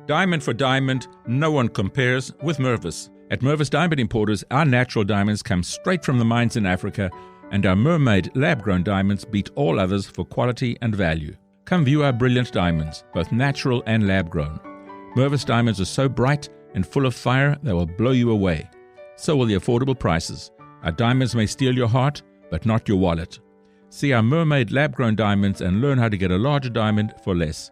Diamond for diamond, no one compares with Mervis. At Mervis Diamond Importers, our natural diamonds come straight from the mines in Africa, and our mermaid lab-grown diamonds beat all others for quality and value. Come view our brilliant diamonds, both natural and lab-grown. Mervis diamonds are so bright and full of fire they will blow you away. So will the affordable prices. Our diamonds may steal your heart, but not your wallet. See our mermaid lab-grown diamonds and learn how to get a larger diamond for less.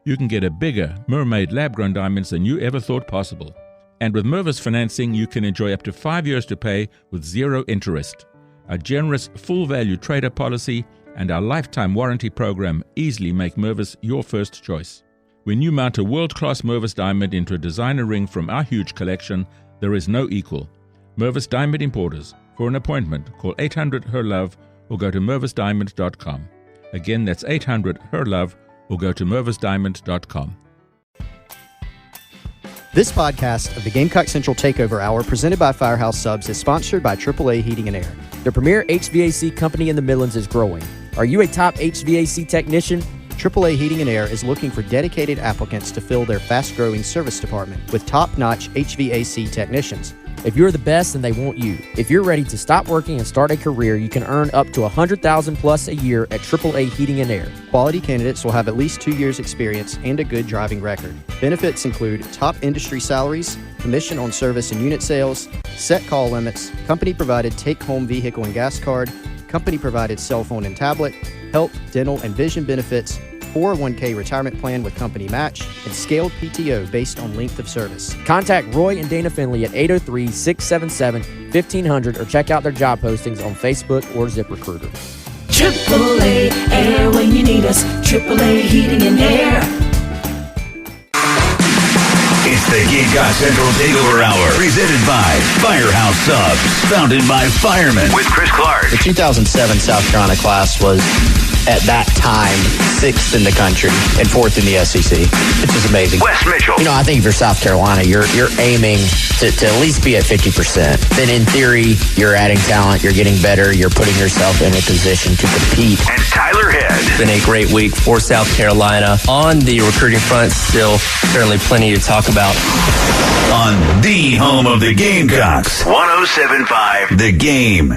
You can get a bigger mermaid lab-grown diamonds than you ever thought possible. And with Mervis financing, you can enjoy up to 5 years to pay with zero interest. Our generous full-value trader policy and our lifetime warranty program easily make Mervis your first choice. When you mount a world-class Mervis diamond into a designer ring from our huge collection, there is no equal. Mervis Diamond Importers. For an appointment, call 800-HER-LOVE or go to mervisdiamond.com. Again, that's 800-HER-LOVE or go to mervisdiamond.com. This podcast of the Gamecock Central Takeover Hour presented by Firehouse Subs is sponsored by AAA Heating and Air. The premier HVAC company in the Midlands is growing. Are you a top HVAC technician? AAA Heating and Air is looking for dedicated applicants to fill their fast-growing service department with top-notch HVAC technicians. If you're the best, then they want you. If you're ready to stop working and start a career, you can earn up to $100,000 plus a year at AAA Heating and Air. Quality candidates will have at least 2 years experience and a good driving record. Benefits include top industry salaries, commission on service and unit sales, set call limits, company-provided take-home vehicle and gas card, company-provided cell phone and tablet, health, dental, and vision benefits, 401k retirement plan with company match, and scaled PTO based on length of service. Contact Roy and Dana Finley at 803-677-1500 or check out their job postings on Facebook or ZipRecruiter. AAA Air when you need us. AAA Heating and Air. It's the Gamecock Central Takeover Hour, presented by Firehouse Subs, founded by firemen with Chris Clark. The 2007 South Carolina class was, at that time, 6th in the country and 4th in the SEC, which is amazing. Wes Mitchell. You know, I think if you're South Carolina, you're aiming to at least be at 50%. Then in theory, you're adding talent, you're getting better, you're putting yourself in a position to compete. And Tyler Head. It's been a great week for South Carolina. On the recruiting front, still certainly plenty to talk about. On the home of the Gamecocks, 107.5 The Game.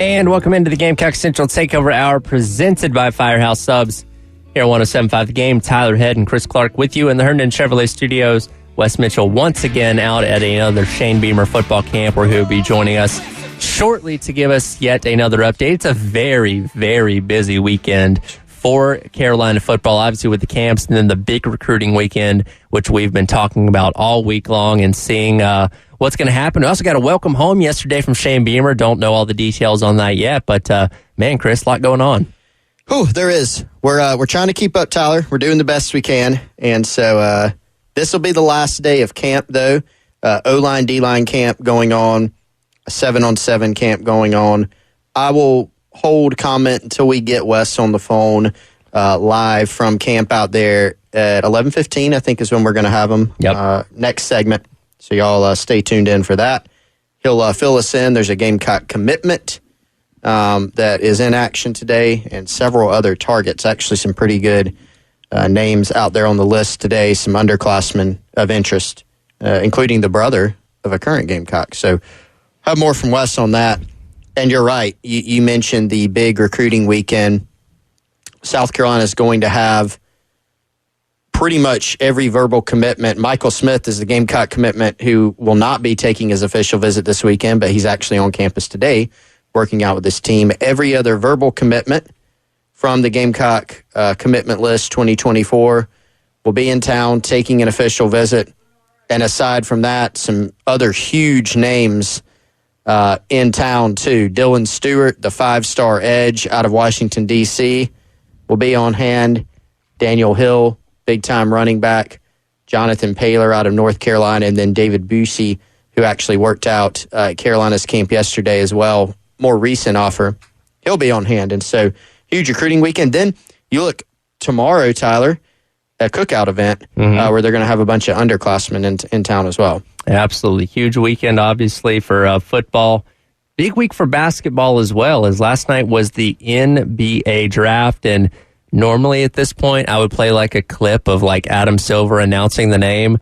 And welcome into the Gamecock Central Takeover Hour, presented by Firehouse Subs. Here on 107.5 The Game, Tyler Head and Chris Clark with you in the Herndon Chevrolet Studios. Wes Mitchell once again out at another Shane Beamer football camp, where he'll be joining us shortly to give us yet another update. It's a very, very busy weekend for Carolina football, obviously with the camps, and then the big recruiting weekend, which we've been talking about all week long and seeing what's going to happen. We also got a welcome home yesterday from Shane Beamer. Don't know all the details on that yet, but man, Chris, a lot going on. Oh, there is. We're trying to keep up, Tyler. We're doing the best we can, and so this will be the last day of camp, though. O-line, D-line camp going on, a 7-on-7 camp going on. I will hold comment until we get Wes on the phone live from camp out there at 11:15. I think is when we're going to have him. Yep. Next segment. So y'all stay tuned in for that. He'll fill us in. There's a Gamecock commitment that is in action today, and several other targets. Actually, some pretty good names out there on the list today. Some underclassmen of interest, including the brother of a current Gamecock. So have more from Wes on that. And you're right. You mentioned the big recruiting weekend. South Carolina is going to have pretty much every verbal commitment. Michael Smith is the Gamecock commitment who will not be taking his official visit this weekend, but he's actually on campus today working out with his team. Every other verbal commitment from the Gamecock commitment list 2024 will be in town taking an official visit. And aside from that, some other huge names in town, too. Dylan Stewart, the 5-star edge out of Washington, D.C., will be on hand. Daniel Hill, big-time running back. Jonathan Paylor out of North Carolina. And then David Busey, who actually worked out at Carolina's camp yesterday as well. More recent offer. He'll be on hand. And so, huge recruiting weekend. Then you look tomorrow, Tyler, a cookout event where they're going to have a bunch of underclassmen in town as well. Absolutely. Huge weekend, obviously, for football. Big week for basketball as well, as last night was the NBA draft, and Normally at this point, I would play like a clip of like Adam Silver announcing the name.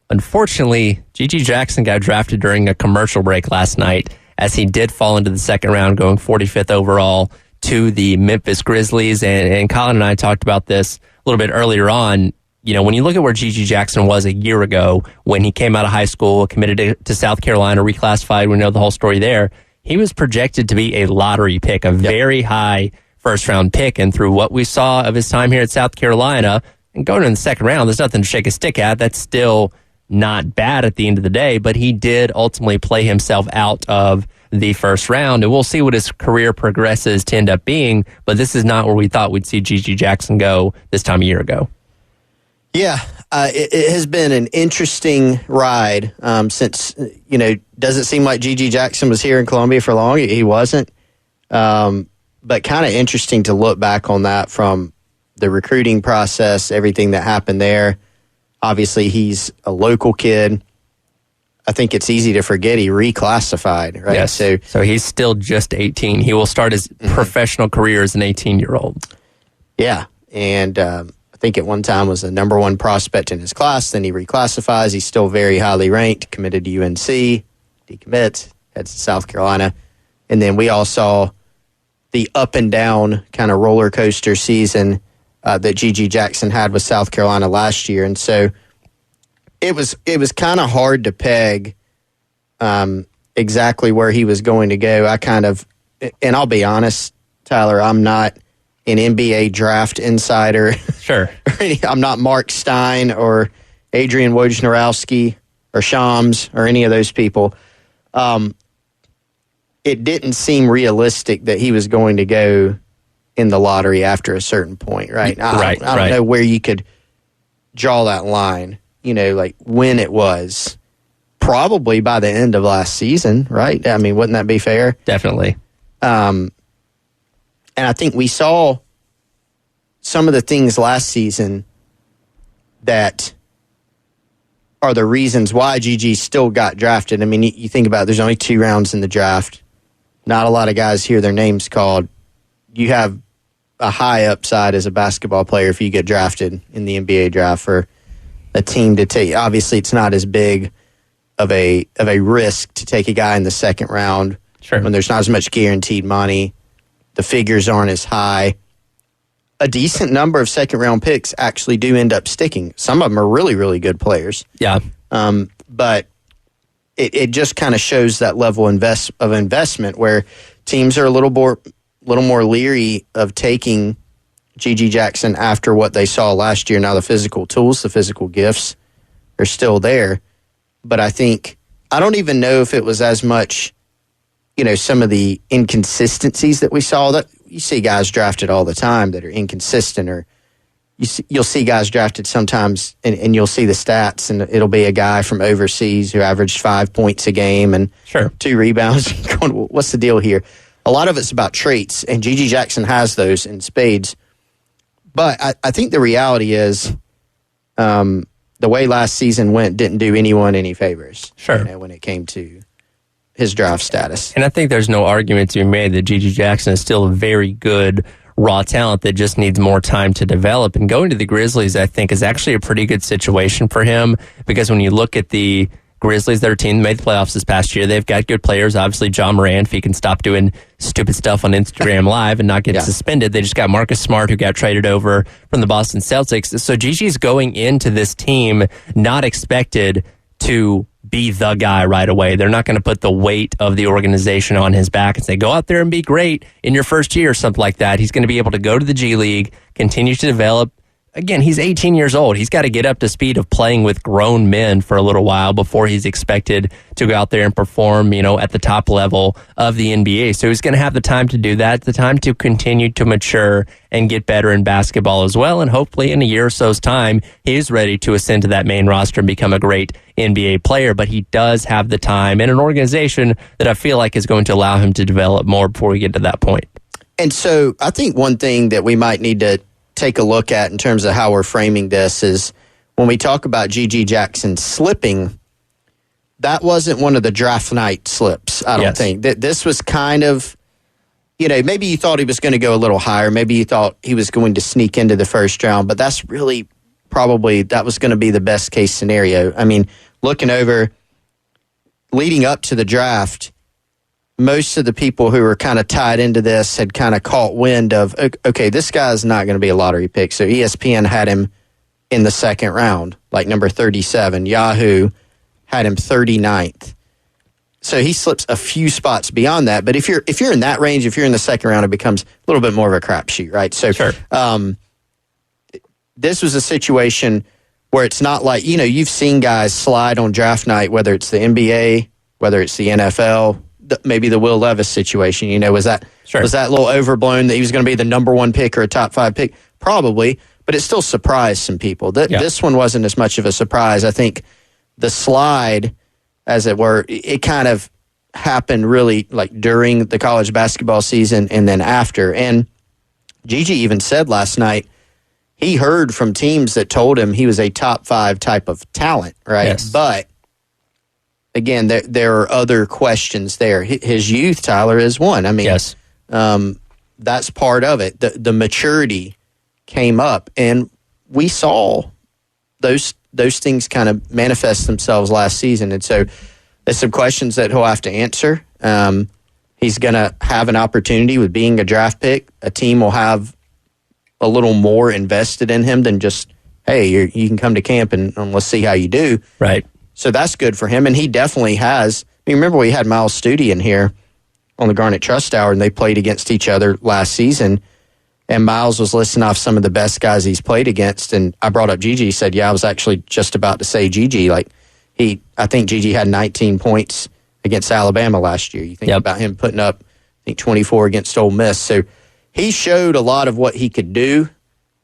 Unfortunately, G.G. Jackson got drafted during a commercial break last night, as he did fall into the second round, going 45th overall to the Memphis Grizzlies. And Colin and I talked about this a little bit earlier on. You know, when you look at where G.G. Jackson was a year ago, when he came out of high school, committed to South Carolina, reclassified, we know the whole story there, he was projected to be a lottery pick, a very high first-round pick. And through what we saw of his time here at South Carolina, and going in the second round, there's nothing to shake a stick at. That's still not bad at the end of the day, but he did ultimately play himself out of the first round, and we'll see what his career progresses to end up being, but this is not where we thought we'd see G.G. Jackson go this time a year ago. Yeah, it has been an interesting ride since, doesn't seem like G.G. Jackson was here in Columbia for long. He wasn't. But kind of interesting to look back on that from the recruiting process, everything that happened there. Obviously, he's a local kid. I think it's easy to forget he reclassified, right? Yes. So he's still just 18. He will start his professional career as an 18-year-old. Yeah, and I think at one time was the number one prospect in his class. Then he reclassifies. He's still very highly ranked, committed to UNC, decommits, heads to South Carolina. And then we all saw the up and down kind of roller coaster season that G.G. Jackson had with South Carolina last year. And so it was kind of hard to peg exactly where he was going to go. And I'll be honest, Tyler, I'm not an NBA draft insider. Sure. I'm not Mark Stein or Adrian Wojnarowski or Shams or any of those people. It didn't seem realistic that he was going to go in the lottery after a certain point, right? I don't know where you could draw that line, like when it was. Probably by the end of last season, right? I mean, wouldn't that be fair? Definitely. And I think we saw some of the things last season that are the reasons why GG still got drafted. I mean, you think about it, there's only 2 rounds in the draft. Not a lot of guys hear their names called. You have a high upside as a basketball player if you get drafted in the NBA draft for a team to take. Obviously, it's not as big of a risk to take a guy in the second round when there's not as much guaranteed money. The figures aren't as high. A decent number of second-round picks actually do end up sticking. Some of them are really, really good players. Yeah. But it just kind of shows that level of investment where teams are a little more leery of taking G.G. Jackson after what they saw last year. Now the physical tools, the physical gifts are still there. But I don't even know if it was as much, some of the inconsistencies that we saw. That you see guys drafted all the time that are inconsistent, or you'll see guys drafted sometimes and you'll see the stats and it'll be a guy from overseas who averaged 5 points a game and 2 rebounds. Going, well, what's the deal here? A lot of it's about traits, and G.G. Jackson has those in spades. But I think the reality is the way last season went didn't do anyone any favors. When it came to his draft status. And I think there's no argument to be made that G.G. Jackson is still a very good raw talent that just needs more time to develop. And going to the Grizzlies, I think, is actually a pretty good situation for him, because when you look at the Grizzlies, their team made the playoffs this past year. They've got good players. Obviously, John Morant, if he can stop doing stupid stuff on Instagram Live and not get suspended. They just got Marcus Smart, who got traded over from the Boston Celtics. So Gigi's going into this team not expected to be the guy right away. They're not going to put the weight of the organization on his back and say, go out there and be great in your first year or something like that. He's going to be able to go to the G League, continue to develop. Again, he's 18 years old. He's got to get up to speed of playing with grown men for a little while before he's expected to go out there and perform, at the top level of the NBA. So he's going to have the time to do that, the time to continue to mature and get better in basketball as well. And hopefully in a year or so's time, he's ready to ascend to that main roster and become a great NBA player. But he does have the time and an organization that I feel like is going to allow him to develop more before we get to that point. And so I think one thing that we might need to take a look at in terms of how we're framing this is when we talk about G.G. Jackson slipping, that wasn't one of the draft night slips, I don't think. This was kind of, maybe you thought he was going to go a little higher. Maybe you thought he was going to sneak into the first round, but that's really probably that was going to be the best case scenario. I mean, looking over, leading up to the draft, most of the people who were kind of tied into this had kind of caught wind of, okay, this guy's not going to be a lottery pick. So ESPN had him in the second round, like number 37. Yahoo had him 39th. So he slips a few spots beyond that. But if you're in that range, if you're in the second round, it becomes a little bit more of a crapshoot, right? So sure. This was a situation where it's not like, you've seen guys slide on draft night, whether it's the NBA, whether it's the NFL, maybe the Will Levis situation. Was that a little overblown that he was going to be the number one pick or a top 5 pick? Probably, but it still surprised some people. This one wasn't as much of a surprise. I think the slide, as it were, it kind of happened really like during the college basketball season and then after. And Gigi even said last night he heard from teams that told him he was a top 5 type of talent, right? Yes. But again, there are other questions there. His youth, Tyler, is one. I mean, yes. That's part of it. The maturity came up, and we saw those things kind of manifest themselves last season. And so there's some questions that he'll have to answer. He's going to have an opportunity with being a draft pick. A team will have a little more invested in him than just, hey, you can come to camp and let's see how you do. Right. So that's good for him. And he definitely has. I mean, remember we had Miles Studi in here on the Garnet Trust Hour, and they played against each other last season. And Miles was listing off some of the best guys he's played against. And I brought up Gigi. He said, I was actually just about to say Gigi. I think Gigi had 19 points against Alabama last year. You think about him putting up, I think, 24 against Ole Miss. So he showed a lot of what he could do,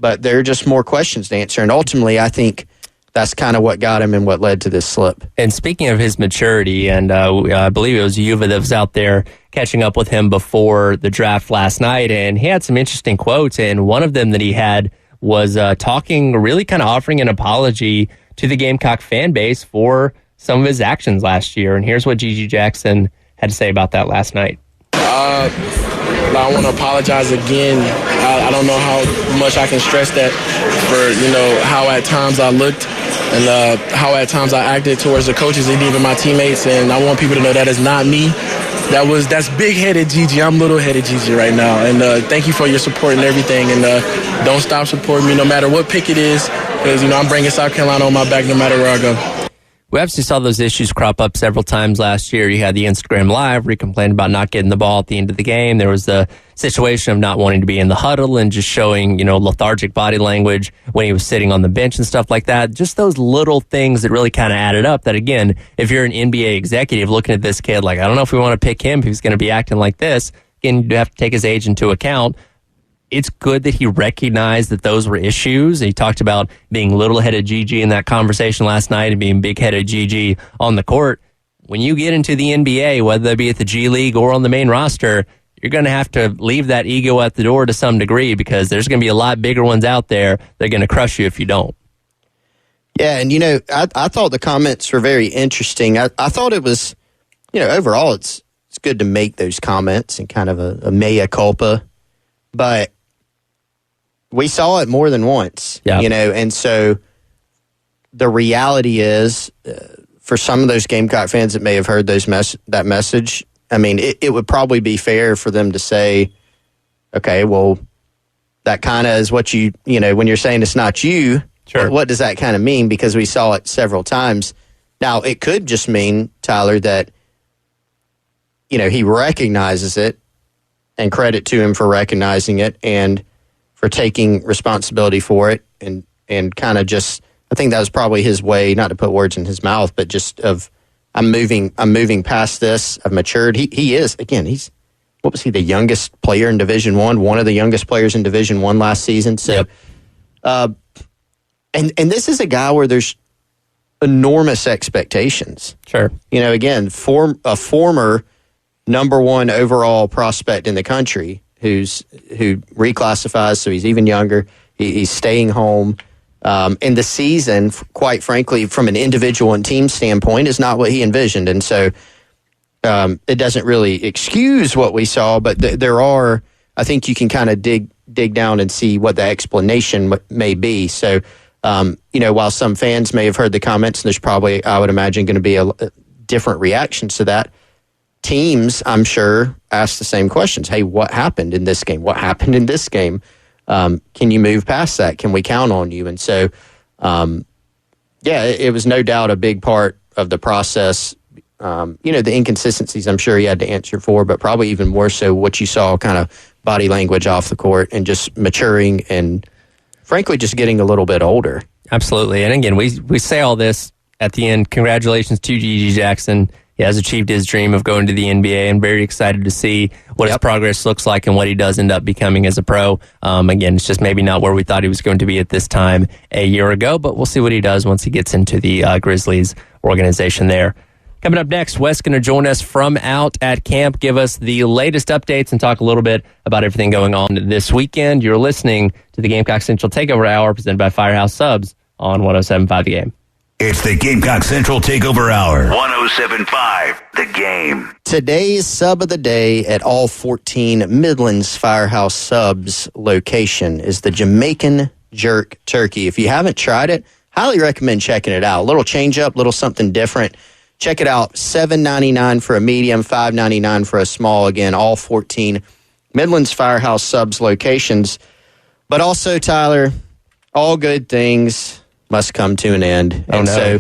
but there are just more questions to answer. And ultimately, I think that's kind of what got him and what led to this slip. And speaking of his maturity, and I believe it was Yuva that was out there catching up with him before the draft last night, and he had some interesting quotes, and one of them that he had was really kind of offering an apology to the Gamecock fan base for some of his actions last year. And here's what Gigi Jackson had to say about that last night. I want to apologize again. I don't know how much I can stress that for, how at times I looked and how at times I acted towards the coaches and even my teammates. And I want people to know that is not me. That's big-headed Gigi. I'm little-headed Gigi right now. And thank you for your support and everything. And don't stop supporting me no matter what pick it is, because, I'm bringing South Carolina on my back no matter where I go. We obviously saw those issues crop up several times last year. You had the Instagram Live where he complained about not getting the ball at the end of the game. There was the situation of not wanting to be in the huddle and just showing, lethargic body language when he was sitting on the bench and stuff like that. Just those little things that really kind of added up that, again, if you're an NBA executive looking at this kid, like, I don't know if we want to pick him if he's going to be acting like this. Again, you have to take his age into account. It's good that he recognized that those were issues. He talked about being little-headed Gigi in that conversation last night and being big-headed Gigi on the court. When you get into the NBA, whether that be at the G League or on the main roster, you're going to have to leave that ego at the door to some degree, because there's going to be a lot bigger ones out there that are going to crush you if you don't. Yeah, and, I thought the comments were very interesting. I thought it was, overall it's good to make those comments and kind of a mea culpa. But we saw it more than once, and so the reality is for some of those Gamecock fans that may have heard that message, I mean, it would probably be fair for them to say, okay, well, that kind of is what when you're saying it's not you, sure. What does that kind of mean? Because we saw it several times. Now, it could just mean, Tyler, that, he recognizes it, and credit to him for recognizing it and for taking responsibility for it, and kind of just, I think that was probably his way, not to put words in his mouth, but just of, I'm moving past this. I've matured. He is, again, what was he, the youngest player in Division I, one of the youngest players in Division I last season. So, and this is a guy where there's enormous expectations. Sure. Again, a former number 1 overall prospect in the country who reclassifies, so he's even younger. He's staying home. And the season, quite frankly, from an individual and team standpoint, is not what he envisioned. And so it doesn't really excuse what we saw, but there are, I think you can kind of dig down and see what the explanation may be. So, while some fans may have heard the comments, there's probably, I would imagine, going to be a different reactions to that. Teams, I'm sure, ask the same questions. Hey, what happened in this game? What happened in this game? Can you move past that? Can we count on you? And so, it was no doubt a big part of the process. The inconsistencies I'm sure he had to answer for, but probably even more so what you saw kind of body language off the court and just maturing and, frankly, just getting a little bit older. Absolutely. And again, we say all this at the end. Congratulations to Gigi Jackson. He has achieved his dream of going to the NBA, and very excited to see what his progress looks like and what he does end up becoming as a pro. Again, it's just maybe not where we thought he was going to be at this time a year ago, but we'll see what he does once he gets into the Grizzlies organization there. Coming up next, Wes going to join us from out at camp, give us the latest updates, and talk a little bit about everything going on this weekend. You're listening to the Gamecock Central Takeover Hour presented by Firehouse Subs on 107.5 The Game. It's the Gamecock Central Takeover Hour. 107.5 The Game. Today's sub of the day at all 14 Midlands Firehouse Subs location is the Jamaican Jerk Turkey. If you haven't tried it, highly recommend checking it out. A little change up, little something different. Check it out. $7.99 for a medium, $5.99 for a small. Again, all 14 Midlands Firehouse Subs locations. But also, Tyler, all good things must come to an end. So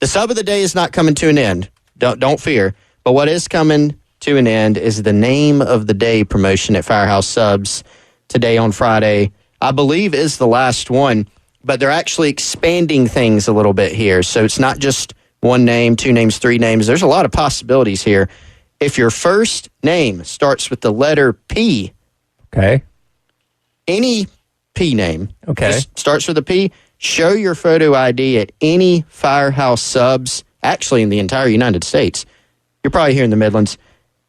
the sub of the day is not coming to an end. Don't fear. But what is coming to an end is the name of the day promotion at Firehouse Subs today on Friday. I believe is the last one, but they're actually expanding things a little bit here. So it's not just one name, two names, three names. There's a lot of possibilities here. If your first name starts with the letter P, okay, any P name, okay, just starts with a P, show your photo ID at any Firehouse Subs, actually in the entire United States. You're probably here in the Midlands,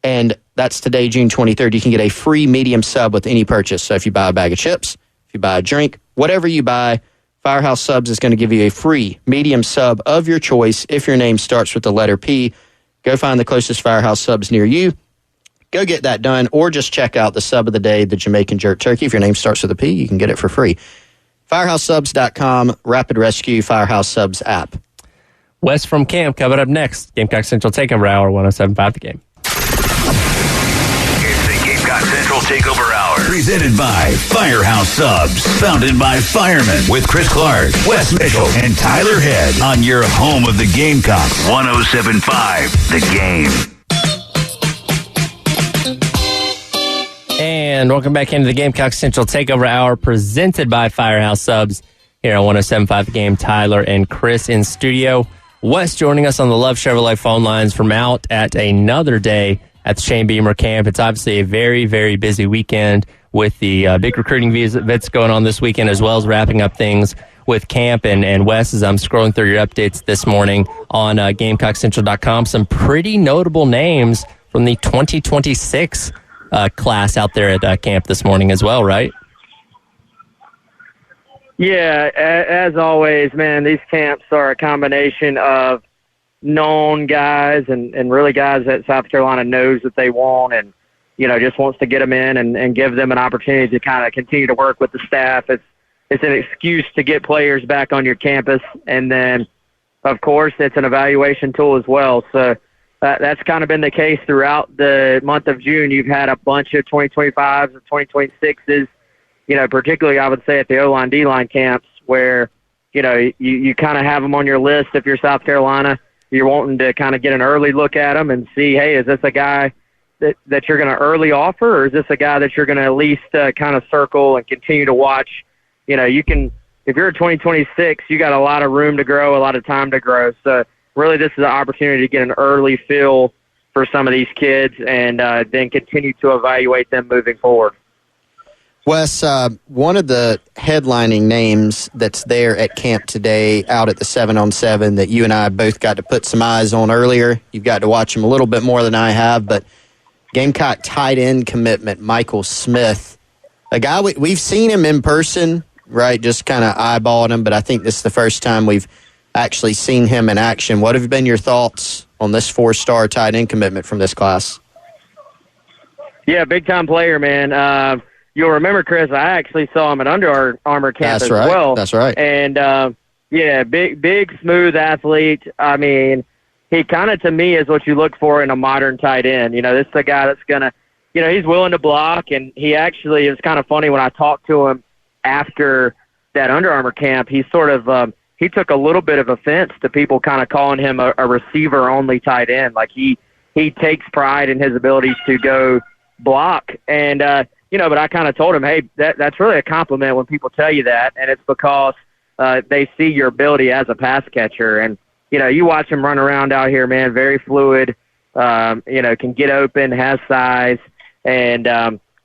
and that's today, June 23rd. You can get a free medium sub with any purchase. So if you buy a bag of chips, if you buy a drink, whatever you buy, Firehouse Subs is going to give you a free medium sub of your choice if your name starts with the letter P. Go find the closest Firehouse Subs near you. Go get that done, or just check out the sub of the day, the Jamaican Jerk Turkey. If your name starts with a P, you can get it for free. FirehouseSubs.com, Rapid Rescue, Firehouse Subs app. Wes from camp coming up next. Gamecock Central Takeover Hour, 107.5 The Game. It's the Gamecock Central Takeover Hour. Presented by Firehouse Subs. Founded by firemen with Chris Clark, Wes Mitchell, and Tyler Head on your home of the Gamecocks. 107.5 The Game. And welcome back into the Gamecock Central Takeover Hour presented by Firehouse Subs here on 107.5 The Game. Tyler and Chris in studio. Wes joining us on the Love Chevrolet phone lines from out at another day at the Shane Beamer camp. It's obviously a very, very busy weekend with the big recruiting visits going on this weekend, as well as wrapping up things with camp. And Wes, as I'm scrolling through your updates this morning on GamecockCentral.com, some pretty notable names from the 2026 class out there at camp this morning as well, right? Yeah, as always, man, these camps are a combination of known guys and really guys that South Carolina knows that they want and, just wants to get them in and give them an opportunity to kind of continue to work with the staff. It's an excuse to get players back on your campus. And then, of course, it's an evaluation tool as well. So that's kind of been the case throughout the month of June. You've had a bunch of 2025s and 2026s, particularly I would say at the O-line, D-line camps where, you kind of have them on your list if you're South Carolina. You're wanting to kind of get an early look at them and see, hey, is this a guy that you're going to early offer, or is this a guy that you're going to at least kind of circle and continue to watch? You can, if you're a 2026, you got a lot of room to grow, a lot of time to grow. So really this is an opportunity to get an early feel for some of these kids and then continue to evaluate them moving forward. Wes, one of the headlining names that's there at camp today out at the 7-on-7 that you and I both got to put some eyes on earlier. You've got to watch him a little bit more than I have, but Gamecock tight end commitment, Michael Smith, a guy we've seen him in person, right, just kind of eyeballing him, but I think this is the first time we've actually seen him in action. What have been your thoughts on this 4-star tight end commitment from this class. Yeah, big-time player, man. You'll remember, Chris, I actually saw him at Under Armour camp as well. That's right. And, yeah, big, smooth athlete. I mean, he kind of, to me, is what you look for in a modern tight end. You know, this is a guy that's going to, you know, he's willing to block, and he actually, it was kind of funny when I talked to him after that Under Armour camp, he sort of he took a little bit of offense to people kind of calling him a receiver-only tight end. Like, he takes pride in his ability to go block. And, you know, but I kind of told him, hey, that's really a compliment when people tell you that, and it's because they see your ability as a pass catcher. And, you know, you watch him run around out here, man, very fluid, you know, can get open, has size, and,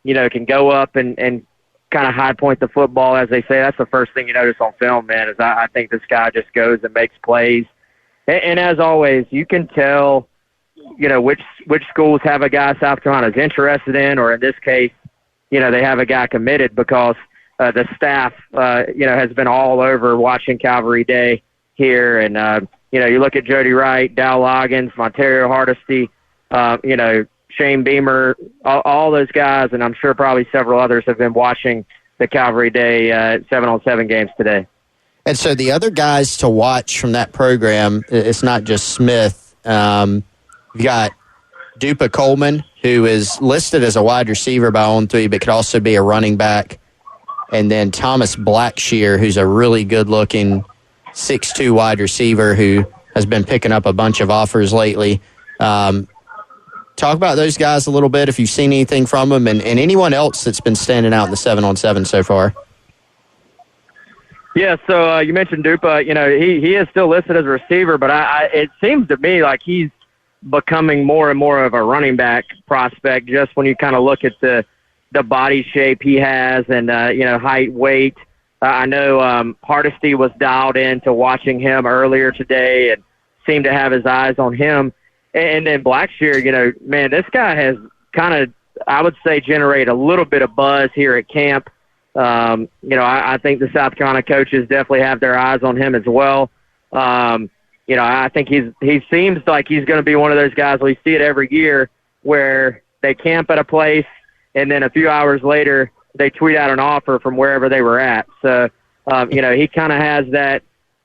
you know, can go up and kind of high point the football, as they say. That's the first thing you notice on film, man, is I think this guy just goes and makes plays. And as always, you can tell, you know, which schools have a guy South Carolina's interested in, or in this case, you know, they have a guy committed, because the staff, you know, has been all over watching Calvary Day here. And, you know, you look at Jody Wright, Dow Loggins, Monterio Hardesty, you know, Shane Beamer, all those guys, and I'm sure probably several others have been watching the Calvary Day 7-on-7 games today. And so the other guys to watch from that program, it's not just Smith. You've got Dupa Coleman, who is listed as a wide receiver by On3, but could also be a running back. And then Thomas Blackshear, who's a really good-looking 6'2" wide receiver who has been picking up a bunch of offers lately. Talk about those guys a little bit, if you've seen anything from them, and anyone else that's been standing out in the 7-on-7 so far. Yeah, so you mentioned Dupa. You know, he is still listed as a receiver, but it seems to me like he's becoming more and more of a running back prospect, just when you kind of look at the body shape he has and, you know, height, weight. I know Hardesty was dialed in to watching him earlier today and seemed to have his eyes on him. And then Blackshear, you know, man, this guy has kind of, I would say, generated a little bit of buzz here at camp. You know, I think the South Carolina coaches definitely have their eyes on him as well. You know, I think he seems like he's going to be one of those guys, we see it every year, where they camp at a place and then a few hours later they tweet out an offer from wherever they were at. So, you know, he kind of has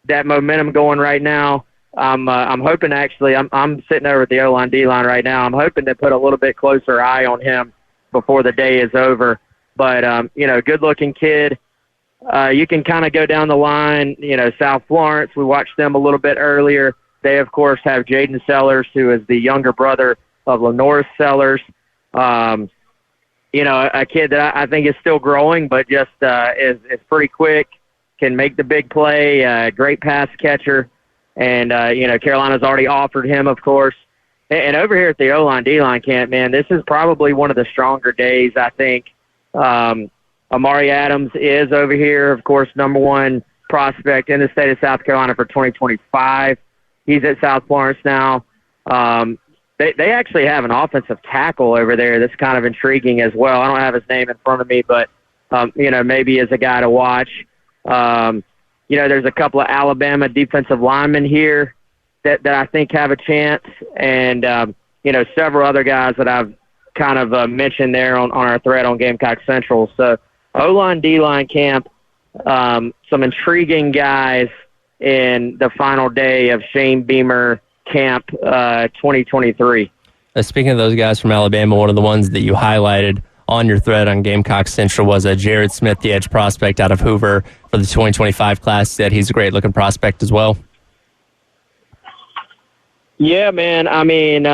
that momentum going right now. I'm hoping, actually, I'm sitting over at the O-line, D-line right now. I'm hoping to put a little bit closer eye on him before the day is over. But, you know, good-looking kid. You can kind of go down the line, you know, South Florence. We watched them a little bit earlier. They, of course, have Jaden Sellers, who is the younger brother of Lenore Sellers. You know, a kid that I think is still growing, but just is pretty quick, can make the big play, great pass catcher. And, you know, Carolina's already offered him, of course. And over here at the O-line, D-line camp, man, this is probably one of the stronger days, I think. Amari Adams is over here, of course, #1 prospect in the state of South Carolina for 2025. He's at South Florence now. They actually have an offensive tackle over there that's kind of intriguing as well. I don't have his name in front of me, but, you know, maybe as a guy to watch. You know, there's a couple of Alabama defensive linemen here that I think have a chance, and, you know, several other guys that I've kind of mentioned there on our thread on Gamecock Central. So O-line, D-line camp, some intriguing guys in the final day of Shane Beamer camp 2023. Speaking of those guys from Alabama, one of the ones that you highlighted on your thread on Gamecock Central was Jared Smith, the edge prospect out of Hoover for the 2025 class. Said he's a great-looking prospect as well. Yeah, man. I mean,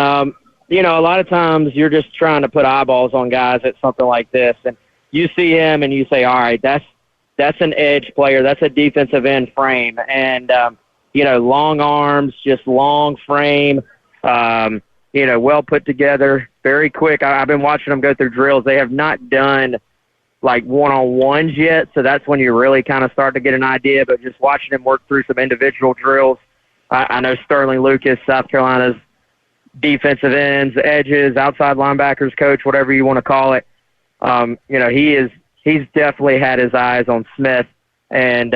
you know, a lot of times you're just trying to put eyeballs on guys at something like this, and you see him and you say, all right, that's an edge player. That's a defensive end frame. And, you know, long arms, just long frame, you know, well put together, very quick. I've been watching them go through drills. They have not done, like, one-on-ones yet, so that's when you really kind of start to get an idea. But just watching him work through some individual drills, I know Sterling Lucas, South Carolina's defensive ends, edges, outside linebackers coach, whatever you want to call it. You know, he's definitely had his eyes on Smith, and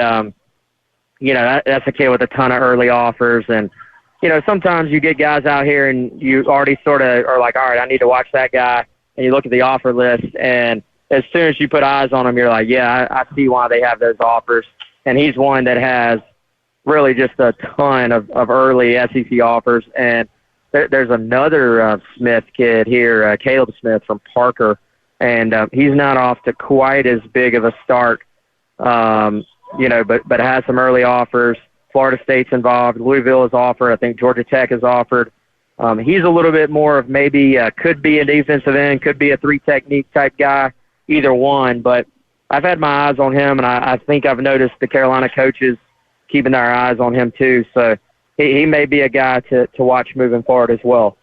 you know, that's a kid with a ton of early offers, and sometimes you get guys out here and you already sort of are like, all right, I need to watch that guy. And you look at the offer list, and as soon as you put eyes on him, you're like, yeah, I see why they have those offers. And he's one that has really just a ton of early SEC offers. And there's another Smith kid here, Caleb Smith from Parker, and he's not off to quite as big of a start, but has some early offers. Florida State's involved. Louisville is offered. I think Georgia Tech is offered. He's a little bit more of maybe could be a defensive end, could be a three-technique type guy, either one. But I've had my eyes on him, and I think I've noticed the Carolina coaches keeping their eyes on him too. So he may be a guy to watch moving forward as well.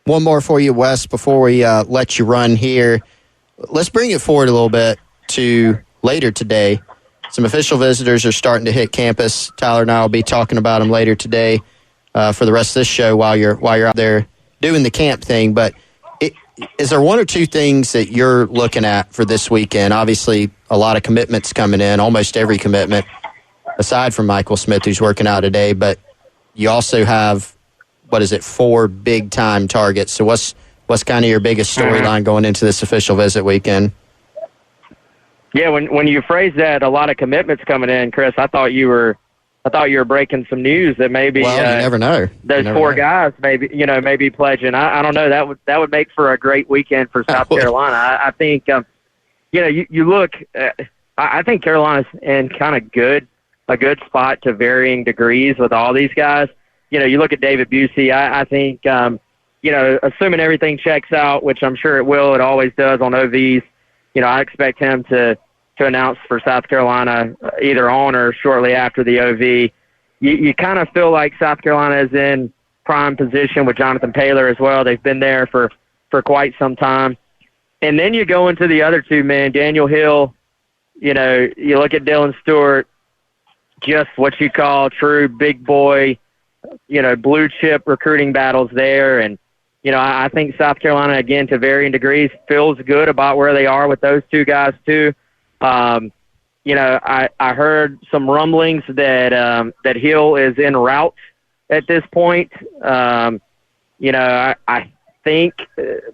One more for you, Wes, before we let you run here. Let's bring it forward a little bit to later today. Some official visitors are starting to hit campus. Tyler and I will be talking about them later today for the rest of this show while you're out there doing the camp thing. But is there one or two things that you're looking at for this weekend? Obviously, a lot of commitments coming in, almost every commitment, aside from Michael Smith, who's working out today. But you also have, 4 big-time targets. So what's kind of your biggest storyline going into this official visit weekend? Yeah, when you phrase that, a lot of commitments coming in, Chris, I thought you were breaking some news that maybe you never know. Those four guys maybe pledging. I don't know. That would make for a great weekend for South Carolina. I think you look. I think Carolina's in kind of a good spot to varying degrees with all these guys. You look at David Busey. I think assuming everything checks out, which I'm sure it will. It always does on OVs. I expect him to announce for South Carolina either on or shortly after the OV. You kind of feel like South Carolina is in prime position with Jonathan Taylor as well. They've been there for quite some time. And then you go into the other two men, Daniel Hill, you look at Dylan Stewart, just what you call true big boy, blue chip recruiting battles there. And, I think South Carolina, again, to varying degrees, feels good about where they are with those two guys too. I heard some rumblings that Hill is en route at this point. I think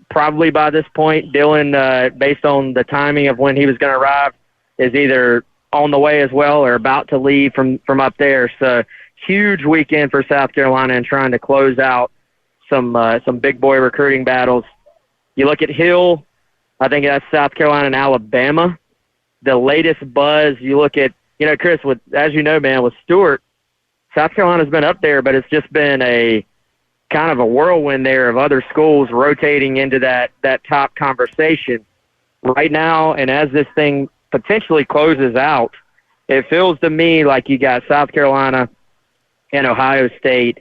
probably by this point, Dylan, based on the timing of when he was going to arrive, is either on the way as well or about to leave from up there. So huge weekend for South Carolina and trying to close out some big boy recruiting battles. You look at Hill, I think that's South Carolina and Alabama. The latest buzz, you look at, Chris, as you know, man, with Stewart, South Carolina's been up there, but it's just been a kind of a whirlwind there of other schools rotating into that top conversation. Right now, and as this thing potentially closes out, it feels to me like you got South Carolina and Ohio State,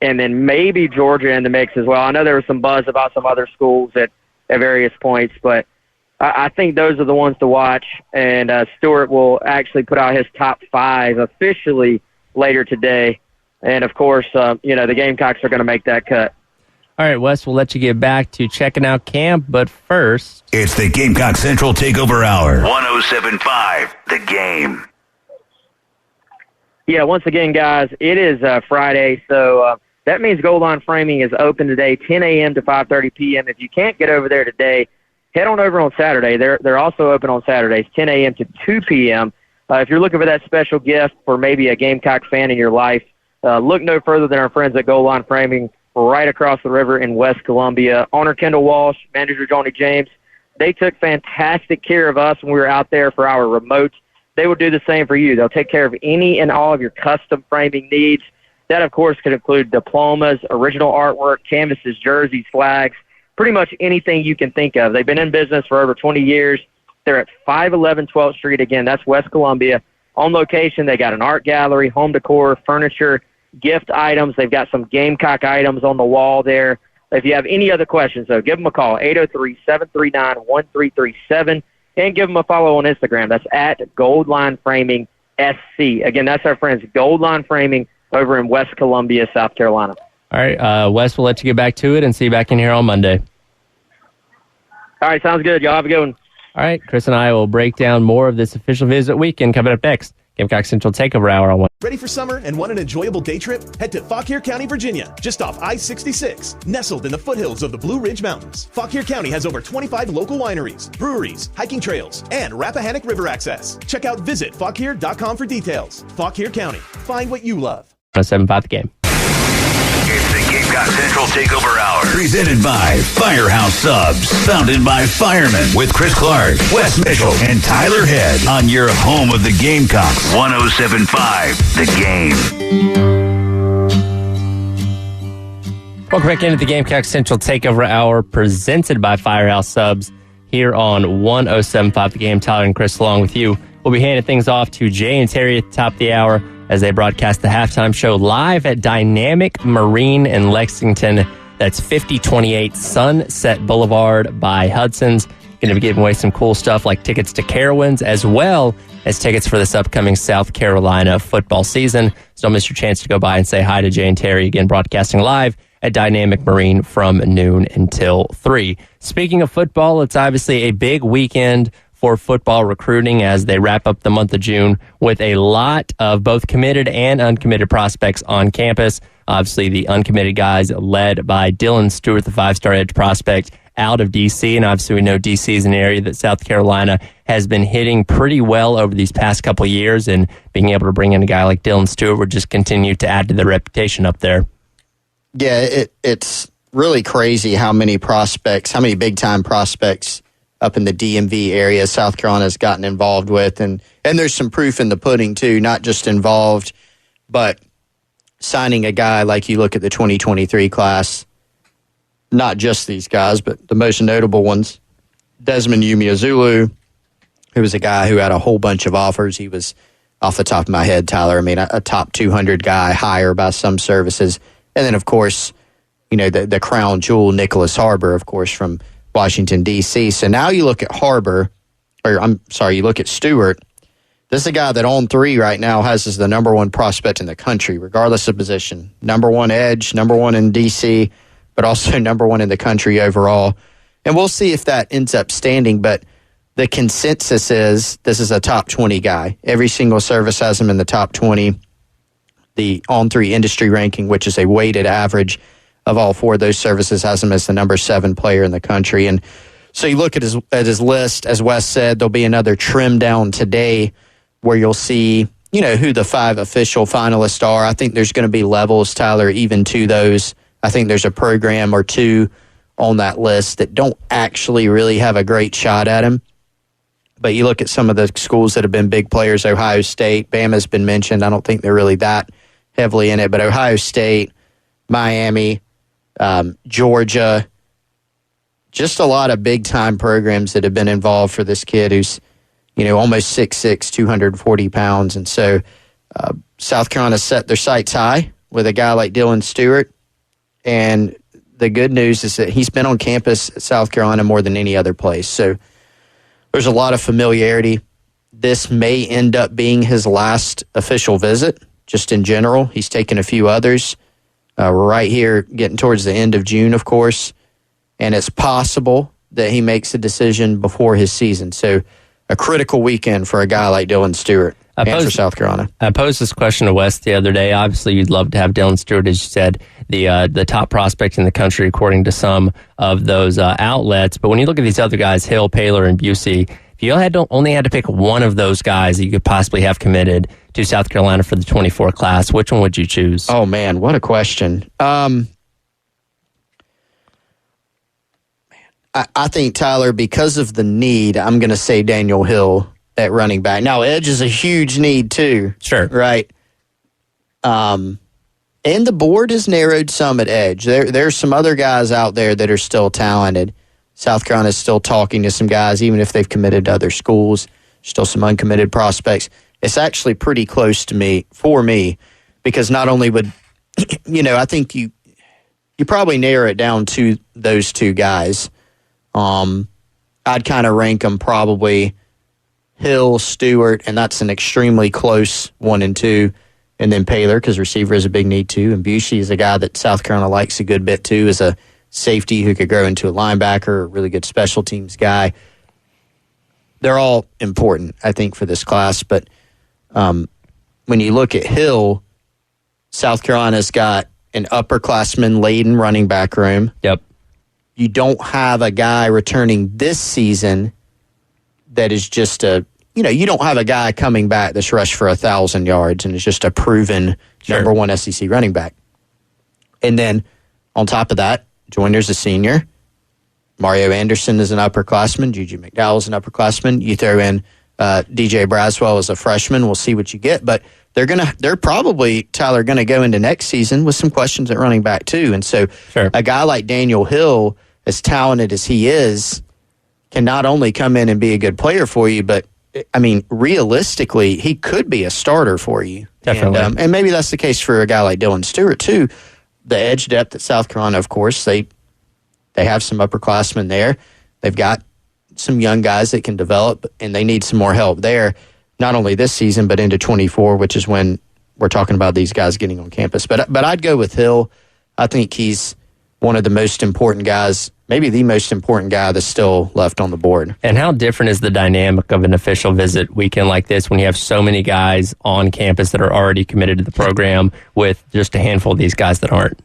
and then maybe Georgia in the mix as well. I know there was some buzz about some other schools at various points, but I think those are the ones to watch, and Stewart will actually put out his top 5 officially later today. And, of course, the Gamecocks are going to make that cut. All right, Wes, we'll let you get back to checking out camp, but first... It's the Gamecock Central Takeover Hour. 107.5, The Game. Yeah, once again, guys, it is Friday, so that means Gold Line Framing is open today, 10 a.m. to 5:30 p.m. If you can't get over there today, head on over on Saturday. They're also open on Saturdays, 10 a.m. to 2 p.m. If you're looking for that special gift for maybe a Gamecock fan in your life, look no further than our friends at Gold Line Framing right across the river in West Columbia. Owner Kendall Walsh, manager Johnny James, they took fantastic care of us when we were out there for our remote. They will do the same for you. They'll take care of any and all of your custom framing needs. That, of course, could include diplomas, original artwork, canvases, jerseys, flags, pretty much anything you can think of. They've been in business for over 20 years. They're at 511 12th Street. Again, that's West Columbia. On location, they got an art gallery, home decor, furniture, gift items. They've got some Gamecock items on the wall there. If you have any other questions, though, give them a call, 803-739-1337, and give them a follow on Instagram. That's at Goldline Framing SC. Again, that's our friends, Goldline Framing, over in West Columbia, South Carolina. All right, Wes, we'll let you get back to it and see you back in here on Monday. All right, sounds good. Y'all have a good one. All right, Chris and I will break down more of this official visit weekend coming up next. Gamecock Central Takeover Hour on one. Ready for summer and want an enjoyable day trip? Head to Fauquier County, Virginia, just off I-66, nestled in the foothills of the Blue Ridge Mountains. Fauquier County has over 25 local wineries, breweries, hiking trails, and Rappahannock River access. Check out visitfauquier.com for details. Fauquier County, find what you love. 107.5 The Game. It's the Gamecock Central Takeover Hour. Presented by Firehouse Subs. Founded by firemen with Chris Clark, Wes Mitchell, and Tyler Head. On your home of the Gamecocks. 107.5 The Game. Welcome back into the Gamecock Central Takeover Hour presented by Firehouse Subs here on 107.5 The Game. Tyler and Chris along with you. We'll be handing things off to Jay and Terry at the top of the hour as they broadcast the halftime show live at Dynamic Marine in Lexington. That's 5028 Sunset Boulevard by Hudson's. Going to be giving away some cool stuff like tickets to Carowinds as well as tickets for this upcoming South Carolina football season. So don't miss your chance to go by and say hi to Jay and Terry, again broadcasting live at Dynamic Marine from noon until 3. Speaking of football, it's obviously a big weekend for football recruiting as they wrap up the month of June with a lot of both committed and uncommitted prospects on campus. Obviously, the uncommitted guys led by Dylan Stewart, the 5-star edge prospect out of D.C. And obviously, we know D.C. is an area that South Carolina has been hitting pretty well over these past couple of years. And being able to bring in a guy like Dylan Stewart would just continue to add to their reputation up there. Yeah, it's really crazy how many prospects, how many big-time prospects up in the DMV area South Carolina's gotten involved with. And there's some proof in the pudding, too, not just involved, but signing a guy like you look at the 2023 class, not just these guys, but the most notable ones. Desmond Umeozulu, who was a guy who had a whole bunch of offers. He was, off the top of my head, Tyler, I mean, a top 200 guy, higher by some services. And then, of course, you know, the crown jewel, Nicholas Harbor, of course, from Washington, D.C. So now you look at you look at Stewart. This is a guy that on 3 right now has as the number 1 prospect in the country, regardless of position. Number 1 edge, number 1 in D.C., but also number 1 in the country overall. And we'll see if that ends up standing, but the consensus is this is a top 20 guy. Every single service has him in the top 20. The on 3 industry ranking, which is a weighted average of all 4 of those services, has him as the number 7 player in the country. And so you look at his list, as Wes said, there'll be another trim down today where you'll see, you know, who the 5 official finalists are. I think there's going to be levels, Tyler, even to those. I think there's a program or 2 on that list that don't actually really have a great shot at him. But you look at some of the schools that have been big players, Ohio State, Bama's been mentioned. I don't think they're really that heavily in it, but Ohio State, Miami, Georgia, just a lot of big-time programs that have been involved for this kid who's, you know, almost 6'6", 240 pounds. And so South Carolina set their sights high with a guy like Dylan Stewart. And the good news is that he's been on campus at South Carolina more than any other place. So there's a lot of familiarity. This may end up being his last official visit, just in general. He's taken a few others. We're right here getting towards the end of June, of course, and it's possible that he makes a decision before his season. So a critical weekend for a guy like Dylan Stewart and for South Carolina. I posed this question to Wes the other day. Obviously, you'd love to have Dylan Stewart, as you said, the top prospect in the country, according to some of those outlets. But when you look at these other guys, Hill, Paler, and Busey, if you only had to pick one of those guys that you could possibly have committed to South Carolina for the 24 class, which one would you choose? Oh, man, what a question. I think, Tyler, because of the need, I'm going to say Daniel Hill at running back. Now, edge is a huge need, too. Sure. Right? And the board has narrowed some at edge. There's some other guys out there that are still talented. South Carolina is still talking to some guys, even if they've committed to other schools. Still some uncommitted prospects. It's actually pretty close to for me, because not only would, you know, I think you probably narrow it down to those 2 guys. I'd kind of rank them probably Hill, Stewart, and that's an extremely close 1 and 2. And then Paler, because receiver is a big need too. And Busey is a guy that South Carolina likes a good bit too, as a safety who could grow into a linebacker, a really good special teams guy. They're all important, I think, for this class. But When you look at Hill, South Carolina's got an upperclassman-laden running back room. Yep. You don't have a guy returning this season that is just you don't have a guy coming back that's rushed for 1,000 yards and is just a proven number one SEC running back. And then on top of that, Joyner's a senior. Mario Anderson is an upperclassman. Juju McDowell is an upperclassman. You throw in DJ Braswell as a freshman. We'll see what you get. But they're probably, Tyler, going to go into next season with some questions at running back too. And so a guy like Daniel Hill, as talented as he is, can not only come in and be a good player for you, but I mean, realistically, he could be a starter for you. Definitely. And maybe that's the case for a guy like Dylan Stewart, too. The edge depth at South Carolina, of course, they have some upperclassmen there. They've got some young guys that can develop, and they need some more help there, not only this season, but into 24, which is when we're talking about these guys getting on campus. But I'd go with Hill. I think he's one of the most important guys, maybe the most important guy that's still left on the board. And how different is the dynamic of an official visit weekend like this when you have so many guys on campus that are already committed to the program with just a handful of these guys that aren't?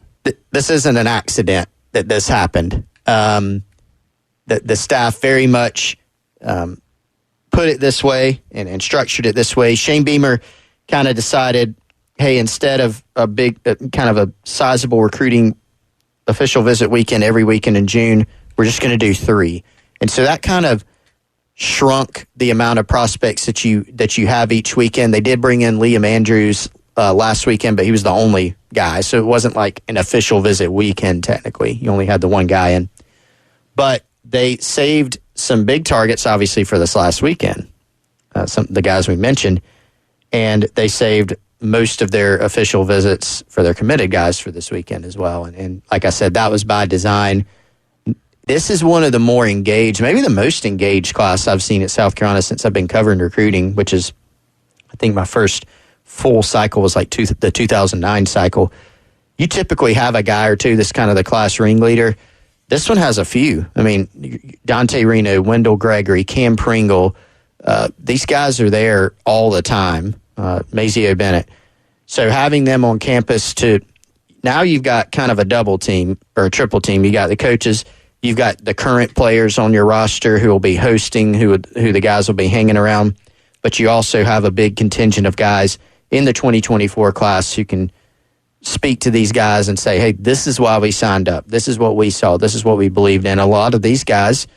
This isn't an accident that this happened. The staff very much put it this way and structured it this way. Shane Beamer kind of decided, hey, instead of a big, kind of a sizable recruiting official visit weekend every weekend in June, we're just going to do 3. And so that kind of shrunk the amount of prospects that you have each weekend. They did bring in Liam Andrews last weekend, but he was the only guy. So it wasn't like an official visit weekend, technically. You only had the one guy in. But they saved some big targets, obviously, for this last weekend, some the guys we mentioned, and they saved most of their official visits for their committed guys for this weekend as well. And like I said, that was by design. This is one of the more engaged, maybe the most engaged class I've seen at South Carolina since I've been covering recruiting, which is, I think my first full cycle was like the 2009 cycle. You typically have a guy or two that's kind of the class ringleader. This one has a few. I mean, Dante Reno, Wendell Gregory, Cam Pringle, these guys are there all the time. Mazio Bennett. So having them on campus now you've got kind of a double team or a triple team. You got the coaches, you've got the current players on your roster who will be hosting, who the guys will be hanging around, but you also have a big contingent of guys in the 2024 class who can speak to these guys and say, hey, this is why we signed up. This is what we saw. This is what we believed in. A lot of these guys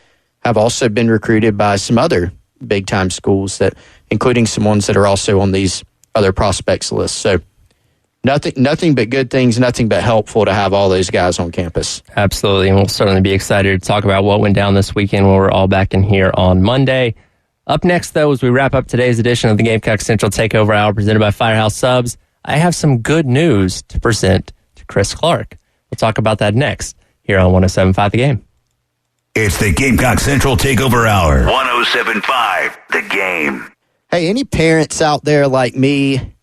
have also been recruited by some other big-time schools, including some ones that are also on these other prospects lists. So nothing but good things, nothing but helpful to have all those guys on campus. Absolutely, and we'll certainly be excited to talk about what went down this weekend when we're all back in here on Monday. Up next, though, as we wrap up today's edition of the Gamecock Central Takeover Hour presented by Firehouse Subs, I have some good news to present to Chris Clark. We'll talk about that next here on 107.5 The Game. It's the Gamecock Central Takeover Hour. 107.5 The Game. Hey, any parents out there like me,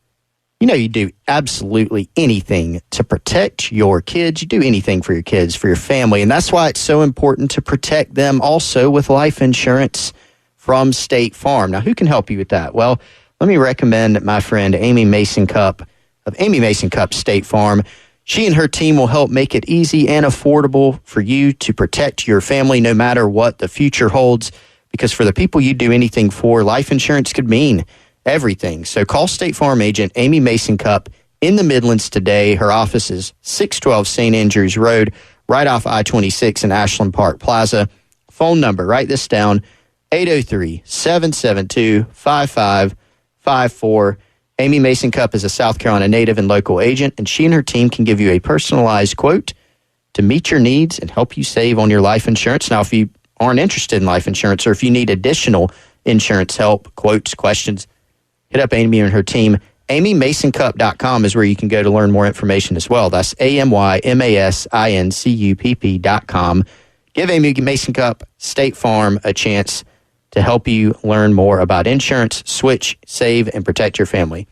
you do absolutely anything to protect your kids. You do anything for your kids, for your family. And that's why it's so important to protect them also with life insurance from State Farm. Now, who can help you with that? Well, let me recommend my friend Amy Mason Cup of Amy Mason Cup State Farm. She and her team will help make it easy and affordable for you to protect your family no matter what the future holds. Because for the people you do anything for, life insurance could mean everything. So call State Farm agent Amy Mason Cup in the Midlands today. Her office is 612 St. Andrews Road, right off I-26 in Ashland Park Plaza. Phone number, write this down, 803-772-5554. Amy Mason Cup is a South Carolina native and local agent, and she and her team can give you a personalized quote to meet your needs and help you save on your life insurance. Now, if you aren't interested in life insurance or if you need additional insurance help, quotes, questions, hit up Amy and her team. AmyMasonCup.com is where you can go to learn more information as well. That's AmyMasonCupp.com. Give Amy Mason Cup State Farm a chance to help you learn more about insurance, switch, save, and protect your family.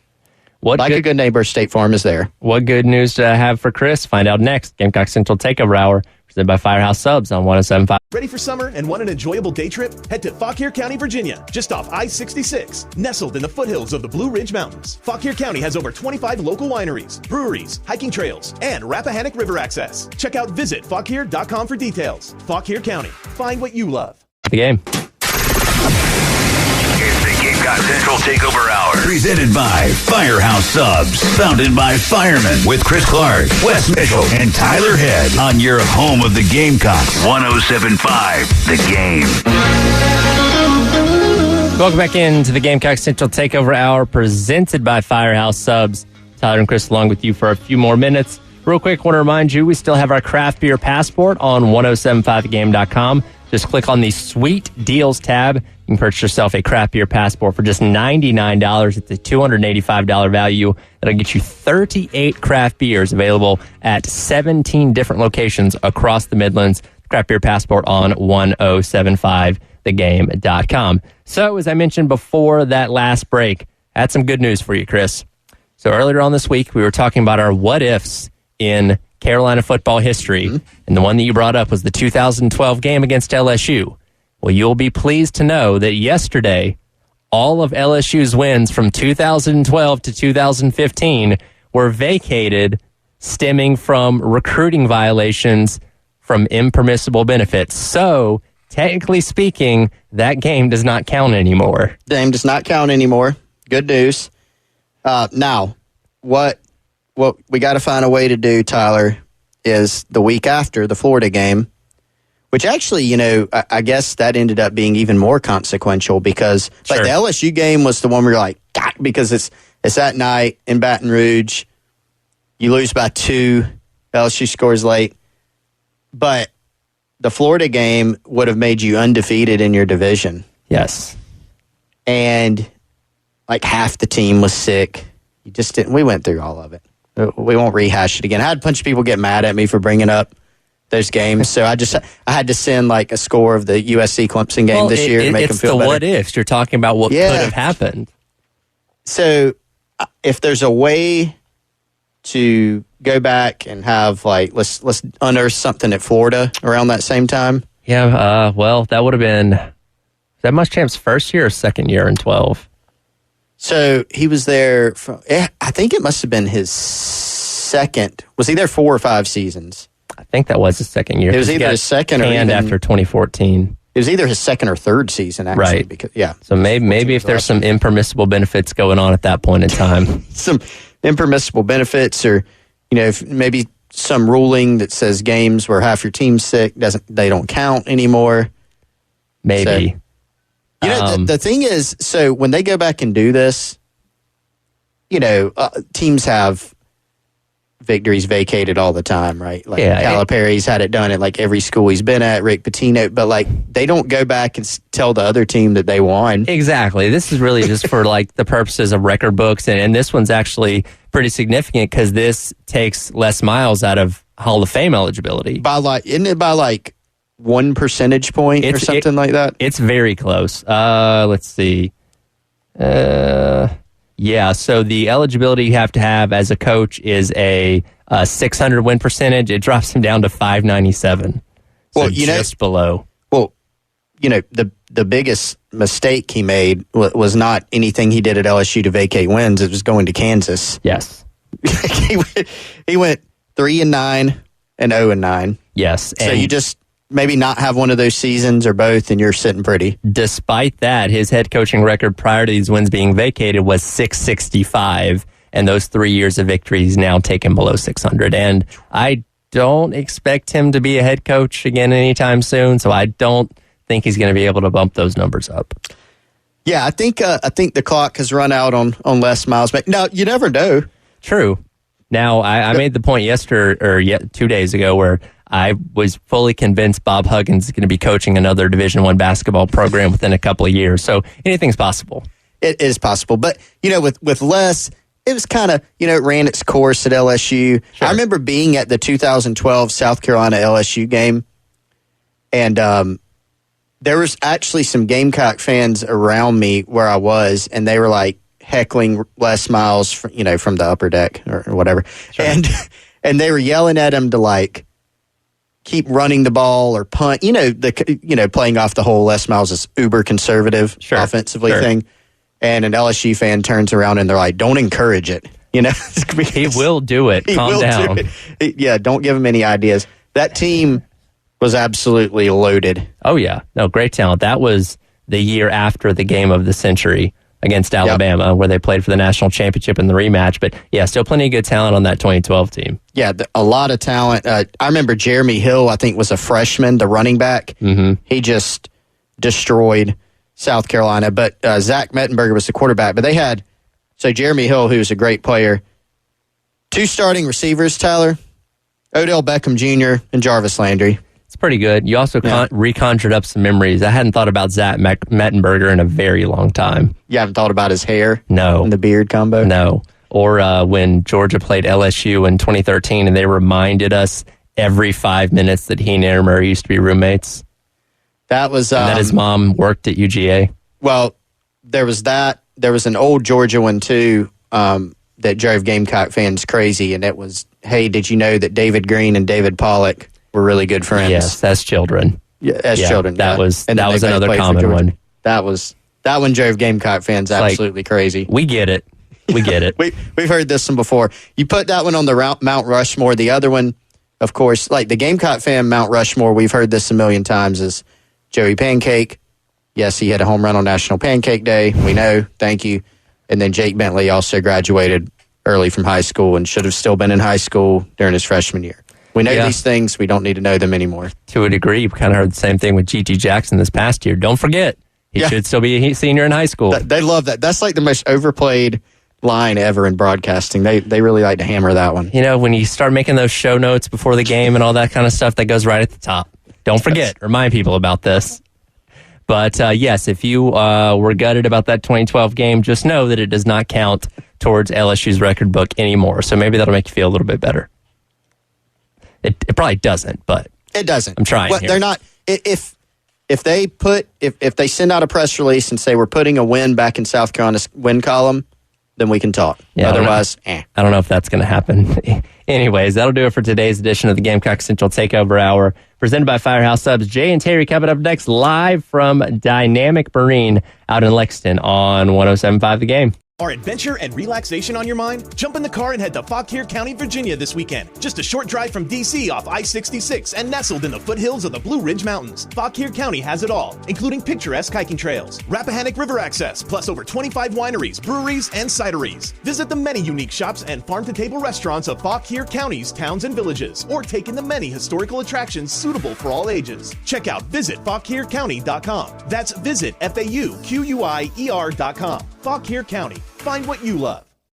A good neighbor, State Farm is there. What good news to have for Chris? Find out next. Gamecock Central Takeover Hour, presented by Firehouse Subs on 107.5. Ready for summer and want an enjoyable day trip? Head to Fauquier County, Virginia, just off I-66, nestled in the foothills of the Blue Ridge Mountains. Fauquier County has over 25 local wineries, breweries, hiking trails, and Rappahannock River access. Check out visitfauquier.com for details. Fauquier County, find what you love. The game. It's the Gamecock Central Takeover Hour. Presented by Firehouse Subs. Founded by firemen with Chris Clark, Wes Mitchell, and Tyler Head. On your home of the Gamecocks. 107.5 The Game. Welcome back into the Gamecock Central Takeover Hour presented by Firehouse Subs. Tyler and Chris along with you for a few more minutes. Real quick, want to remind you, we still have our craft beer passport on 1075thegame.com. Just click on the Sweet Deals tab. You can purchase yourself a craft beer passport for just $99. It's a $285 value. That'll get you 38 craft beers available at 17 different locations across the Midlands. Craft beer passport on 1075thegame.com. So, as I mentioned before that last break, I had some good news for you, Chris. So, earlier on this week, we were talking about our what-ifs in Carolina football history, and the one that you brought up was the 2012 game against LSU. Well, you'll be pleased to know that yesterday, all of LSU's wins from 2012 to 2015 were vacated, stemming from recruiting violations from impermissible benefits. So, technically speaking, that game does not count anymore. The game does not count anymore. Good news. Now, what we got to find a way to do, Tyler, is the week after the Florida game, which actually, I guess that ended up being even more consequential because the LSU game was the one where you're like, God, because it's that night in Baton Rouge. You lose by 2. LSU scores late. But the Florida game would have made you undefeated in your division. Yes. And like half the team was sick. You just didn't. We went through all of it. We won't rehash it again. I had a bunch of people get mad at me for bringing up those games, so I had to send like a score of the USC Clemson game this year to make them feel better. It's the what ifs. You're talking about what could have happened. So if there's a way to go back and have like let's unearth something at Florida around that same time. Yeah. Well, that would have been that Muschamp's first year or second year in 12. So he was there I think it must have been his second. Was he there 4 or 5 seasons? I think that was his second year. It was either his second or even after 2014. It was either his second or third season, actually. Right. Because, So maybe if there's some impermissible benefits going on at that point in time. Some impermissible benefits or, maybe some ruling that says games where half your team's sick, they don't count anymore. Maybe. So, the thing is, so when they go back and do this, teams have victories vacated all the time, right? Like Calipari's had it done at like every school he's been at, Rick Pitino, but like they don't go back and tell the other team that they won. Exactly. This is really just for like the purposes of record books, and this one's actually pretty significant because this takes Les Miles out of Hall of Fame eligibility. Isn't it by like 1 percentage point or something like that? It's very close. Let's see. So the eligibility you have to have as a coach is a 600 win percentage. It drops him down to 597. So just below. Well, the biggest mistake he made was not anything he did at LSU to vacate wins. It was going to Kansas. Yes. he went 3-9 and 0-9. Yes. So you just maybe not have one of those seasons or both, and you're sitting pretty. Despite that, his head coaching record prior to these wins being vacated was 665, and those 3 years of victories now take him below 600. And I don't expect him to be a head coach again anytime soon, so I don't think he's going to be able to bump those numbers up. Yeah, I think the clock has run out on Les Miles. But no, you never know. True. Now, I made the point 2 days ago where I was fully convinced Bob Huggins is going to be coaching another Division I basketball program within a couple of years. So anything's possible. It is possible. But, with Les, it was kind of, it ran its course at LSU. Sure. I remember being at the 2012 South Carolina LSU game, and there was actually some Gamecock fans around me where I was, and they were like heckling Les Miles, from the upper deck or whatever. Sure. And they were yelling at him to like keep running the ball or punt. Playing off the whole Les Miles is uber conservative offensively thing. And an LSU fan turns around and they're like, "Don't encourage it." He will do it. Calm down. Don't give him any ideas. That team was absolutely loaded. Oh, yeah. No, great talent. That was the year after the game of the century against Alabama, where they played for the national championship in the rematch. But, yeah, still plenty of good talent on that 2012 team. Yeah, a lot of talent. I remember Jeremy Hill, I think, was a freshman, the running back. Mm-hmm. He just destroyed South Carolina. But Zach Mettenberger was the quarterback. But they had, Jeremy Hill, who's a great player, 2 starting receivers, Tyler, Odell Beckham Jr. and Jarvis Landry. It's pretty good. You also reconjured up some memories. I hadn't thought about Zach Mettenberger in a very long time. You haven't thought about his hair? No. And the beard combo? No. Or when Georgia played LSU in 2013 and they reminded us every 5 minutes that he and Aaron Murray used to be roommates. That was... and that his mom worked at UGA. Well, there was that. There was an old Georgia one, too, that drove Gamecock fans crazy, and it was, hey, did you know that David Green and David Pollock were really good friends? Yes, as children. Yeah, as children. That was another common one. That one drove Gamecock fans absolutely crazy. We get it. We get it. We've heard this one before. You put that one on the Mount Rushmore. The other one, of course, like the Gamecock fan Mount Rushmore, we've heard this a million times, is Joey Pancake. Yes, he had a home run on National Pancake Day. We know. Thank you. And then Jake Bentley also graduated early from high school and should have still been in high school during his freshman year. We know these things. We don't need to know them anymore. To a degree, we kind of heard the same thing with G.G. Jackson this past year. Don't forget, he should still be a senior in high school. They love that. That's like the most overplayed line ever in broadcasting. They really like to hammer that one. When you start making those show notes before the game and all that kind of stuff, that goes right at the top. Don't forget. Remind people about this. But, yes, if you were gutted about that 2012 game, just know that it does not count towards LSU's record book anymore. So maybe that'll make you feel a little bit better. It probably doesn't, but it doesn't. I'm trying. Here. They're not. If they send out a press release and say we're putting a win back in South Carolina's win column, then we can talk. Yeah, otherwise, I don't know if that's going to happen. Anyways, that'll do it for today's edition of the Gamecock Central Takeover Hour, presented by Firehouse Subs. Jay and Terry coming up next, live from Dynamic Marine out in Lexington on 107.5 The Game. Are adventure and relaxation on your mind? Jump in the car and head to Fauquier County, Virginia this weekend. Just a short drive from D.C. off I-66 and nestled in the foothills of the Blue Ridge Mountains. Fauquier County has it all, including picturesque hiking trails, Rappahannock River access, plus over 25 wineries, breweries, and cideries. Visit the many unique shops and farm-to-table restaurants of Fauquier County's towns and villages, or take in the many historical attractions suitable for all ages. Check out visitFauquierCounty.com. That's visit FAUQUIER.com. Fauquier County. Find what you love.